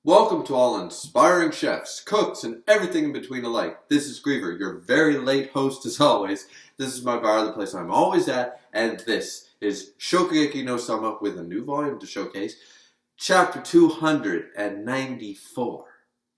Welcome to all inspiring chefs, cooks, and everything in between alike. This is Griever, your very late host as always. This is my bar, the place I'm always at, and this is Shokugeki no Soma with a new volume to showcase, chapter 294.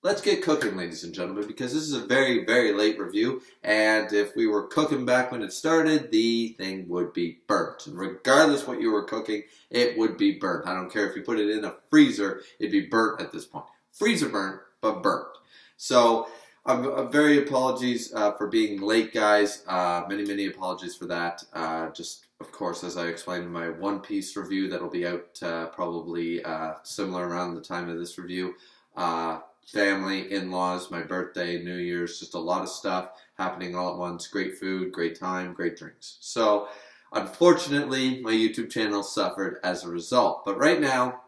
Let's get cooking, ladies and gentlemen, because this is a very, very late review, and if we were cooking back when it started, the thing would be burnt. And regardless what you were cooking, it would be burnt. I don't care if you put it in a freezer, it'd be burnt at this point. Freezer burnt, but burnt. So, I'm very apologies for being late, guys. Many apologies for that. Just, of course, as I explained in my One Piece review, that'll be out probably similar around the time of this review. Family, in-laws, my birthday, New Year's, just a lot of stuff happening all at once. Great food, great time, great drinks. So, unfortunately, my YouTube channel suffered as a result. But right now,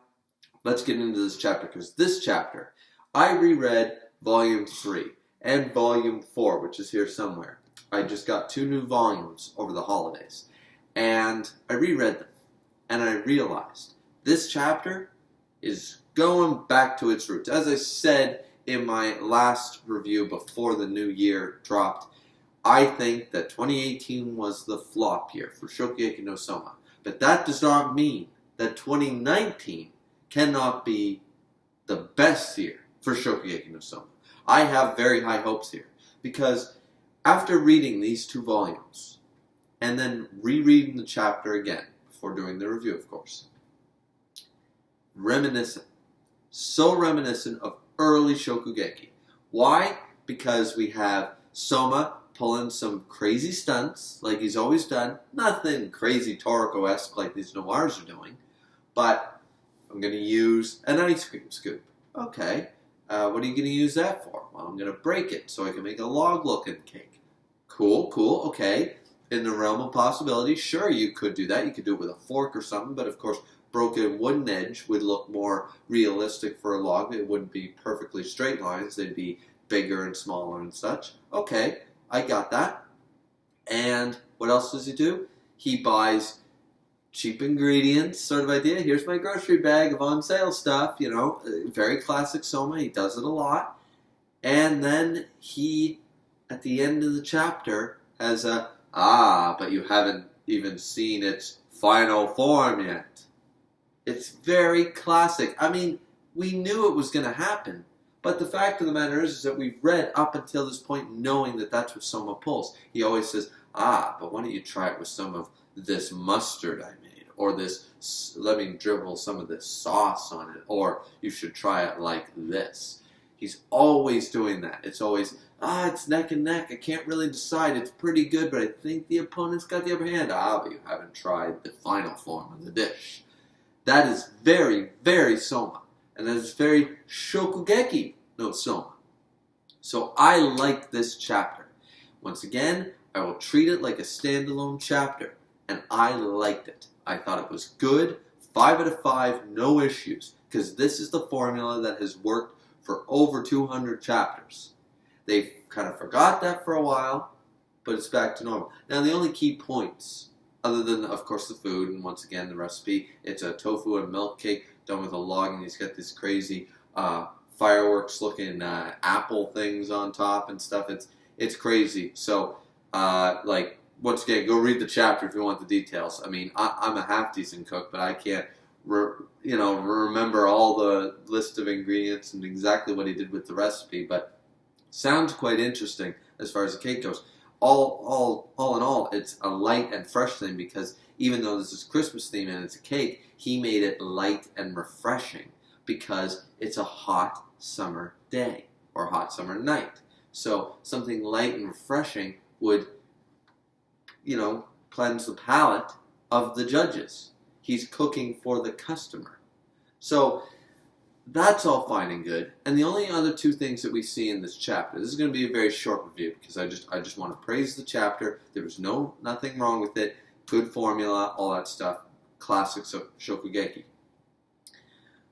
let's get into this chapter, because this chapter, I reread Volume 3 and Volume 4, which is here somewhere. I just got 2 new volumes over the holidays. And I reread them, and I realized this chapter is going back to its roots. As I said in my last review before the new year dropped, I think that 2018 was the flop year for Shokugeki no Soma. But that does not mean that 2019 cannot be the best year for Shokugeki no Soma. I have very high hopes here, because after reading these 2 volumes, and then rereading the chapter again, before doing the review of course, reminiscent. So reminiscent of early Shokugeki. Why? Because we have Soma pulling some crazy stunts, like he's always done. Nothing crazy Toriko-esque like these noirs are doing. But I'm going to use an ice cream scoop. Okay. What are you going to use that for? Well, I'm going to break it so I can make a log-looking cake. Cool. Okay. In the realm of possibility, sure, you could do that. You could do it with a fork or something, but of course, broken wooden edge would look more realistic for a log. It wouldn't be perfectly straight lines. They'd be bigger and smaller and such. Okay, I got that. And what else does he do? He buys cheap ingredients, sort of idea. Here's my grocery bag of on sale stuff, you know, very classic Soma. He does it a lot. And then he, at the end of the chapter, has a, but you haven't even seen its final form yet. It's very classic. I mean, we knew it was going to happen, but the fact of the matter is that we've read up until this point knowing that that's what Soma pulls. He always says, but why don't you try it with some of this mustard I made, or this, let me dribble some of this sauce on it, or you should try it like this. He's always doing that. It's always, it's neck and neck. I can't really decide. It's pretty good, but I think the opponent's got the upper hand. But you haven't tried the final form of the dish. That is very, very Soma. And that is very Shokugeki no Soma. So I like this chapter. Once again, I will treat it like a standalone chapter. And I liked it. I thought it was good. 5 out of 5, no issues. Because this is the formula that has worked for over 200 chapters. They kind of forgot that for a while, but it's back to normal. Now the only key points, other than, of course, the food, and once again, the recipe, it's a tofu and milk cake done with a log, and he's got this crazy fireworks-looking apple things on top and stuff. It's crazy. So, once again, go read the chapter if you want the details. I mean, I'm a half-decent cook, but I can't, remember all the list of ingredients and exactly what he did with the recipe, but sounds quite interesting as far as the cake goes. All in all, it's a light and fresh thing, because even though this is Christmas theme and it's a cake, he made it light and refreshing because it's a hot summer day or hot summer night. So something light and refreshing would, cleanse the palate of the judges. He's cooking for the customer. So that's all fine and good. And the only other 2 things that we see in this chapter, this is going to be a very short review, because I just want to praise the chapter. There was nothing wrong with it. Good formula, all that stuff. Classics of Shokugeki.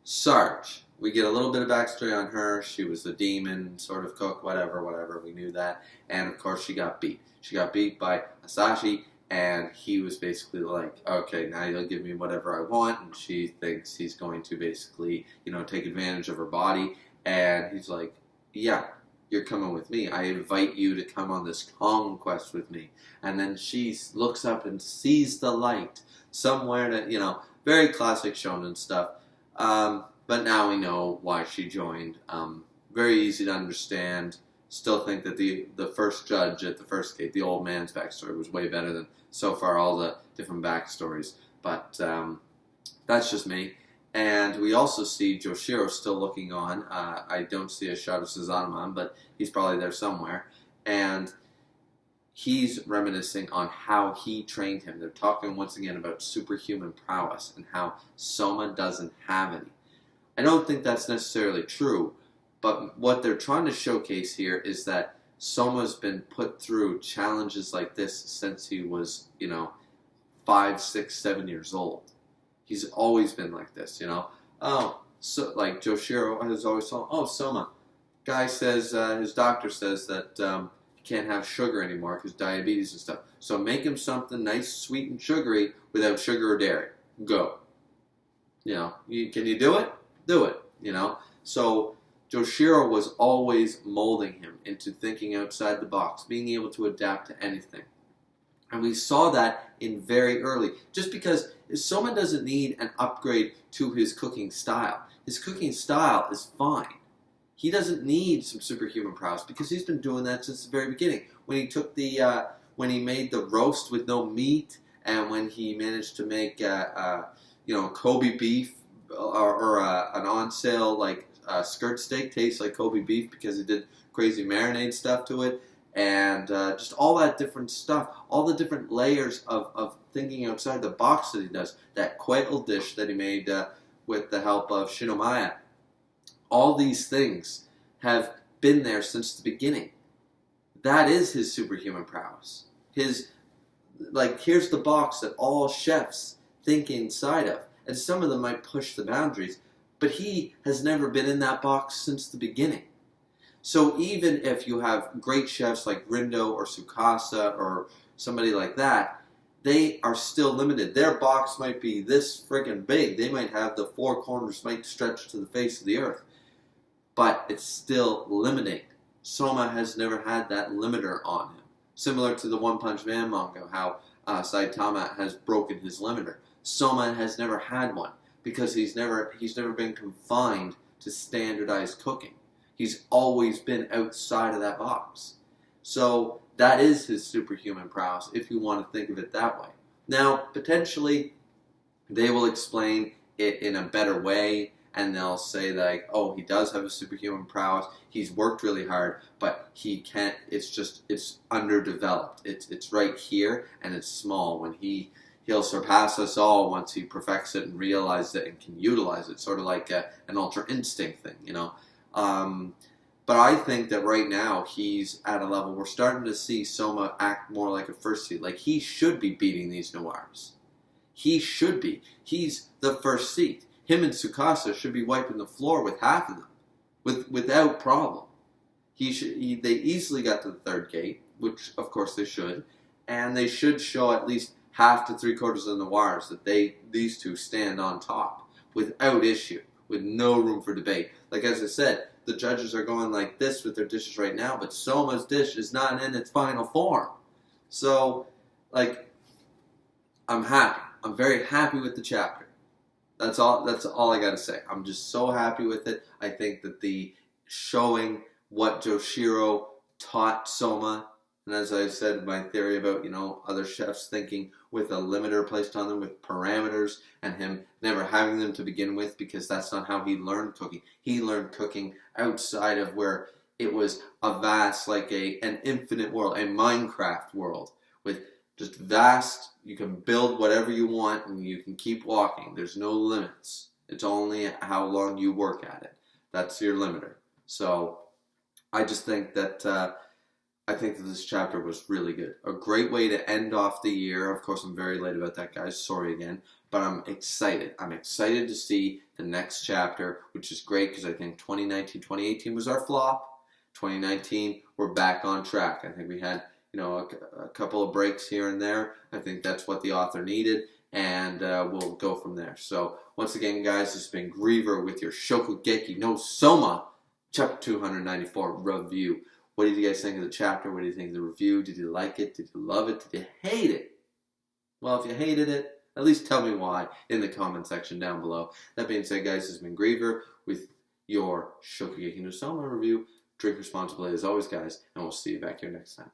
Sarge. We get a little bit of backstory on her. She was a demon sort of cook, whatever. We knew that. And of course she got beat. She got beat by Asashi and he was basically like, okay, now you'll give me whatever I want, and she thinks he's going to basically, take advantage of her body, and he's like, yeah, you're coming with me. I invite you to come on this conquest with me. And then she looks up and sees the light somewhere that, very classic shonen stuff. But now we know why she joined. Very easy to understand. Still think that the first judge at the first gate, the old man's backstory, was way better than so far all the different backstories. But that's just me. And we also see Joshiro still looking on. I don't see a shot of Susanoo, but he's probably there somewhere. And he's reminiscing on how he trained him. They're talking once again about superhuman prowess and how Soma doesn't have any. I don't think that's necessarily true, but what they're trying to showcase here is that Soma's been put through challenges like this since he was, 5, 6, 7 years old. He's always been like this, Oh, so like Joshiro has always told, oh, Soma, guy says, his doctor says that he can't have sugar anymore because diabetes and stuff. So make him something nice, sweet, and sugary without sugar or dairy. Go. Can you do it? Do it, So Joshiro was always molding him into thinking outside the box, being able to adapt to anything. And we saw that in very early. Just because Soma doesn't need an upgrade to his cooking style. His cooking style is fine. He doesn't need some superhuman prowess because he's been doing that since the very beginning. When he took when he made the roast with no meat, and when he managed to make, Kobe beef or an on sale skirt steak taste like Kobe beef because he did crazy marinade stuff to it. And just all that different stuff, all the different layers of thinking outside the box that he does. That quail dish that he made with the help of Shinomiya. All these things have been there since the beginning. That is his superhuman prowess. Here's the box that all chefs think inside of. And some of them might push the boundaries, but he has never been in that box since the beginning. So even if you have great chefs like Rindo or Tsukasa or somebody like that, they are still limited. Their box might be this friggin' big. They might have the four corners might stretch to the face of the earth. But it's still limiting. Soma has never had that limiter on him. Similar to the One Punch Man manga, how Saitama has broken his limiter. Soma has never had one because he's never been confined to standardized cooking. He's always been outside of that box. So that is his superhuman prowess, if you want to think of it that way. Now, potentially, they will explain it in a better way, and they'll say oh, he does have a superhuman prowess. He's worked really hard, but he can't. It's underdeveloped. It's right here, and it's small. When he'll surpass us all once he perfects it and realizes it and can utilize it, sort of like an Ultra Instinct thing, But I think that right now he's at a level, we're starting to see Soma act more like a first seed. Like, he should be beating these Noirs. He should be. He's the first seed. Him and Tsukasa should be wiping the floor with half of them, without problem. They easily got to the third gate, which of course they should, and they should show at least half to 3/4 of the Noirs that these two stand on top without issue, with no room for debate. Like, as I said, the judges are going like this with their dishes right now, but Soma's dish is not in its final form. So, I'm happy. I'm very happy with the chapter. That's all I gotta say. I'm just so happy with it. I think that the showing what Joshiro taught Soma, and as I said, my theory about, other chefs thinking with a limiter placed on them with parameters, and him never having them to begin with because that's not how he learned cooking. He learned cooking outside of where it was a vast, an infinite world, a Minecraft world with just vast, you can build whatever you want and you can keep walking. There's no limits. It's only how long you work at it. That's your limiter. So I just think that this chapter was really good. A great way to end off the year. Of course, I'm very late about that, guys. Sorry again. But I'm excited. I'm excited to see the next chapter, which is great because I think 2019, 2018 was our flop. 2019, we're back on track. I think we had, a couple of breaks here and there. I think that's what the author needed, and we'll go from there. So once again, guys, this has been Griever with your Shokugeki no Soma chapter 294 review. What did you guys think of the chapter? What do you think of the review? Did you like it? Did you love it? Did you hate it? Well, if you hated it, at least tell me why in the comment section down below. That being said, guys, this has been Griever with your Shokugeki no Soma review. Drink responsibly as always, guys, and we'll see you back here next time.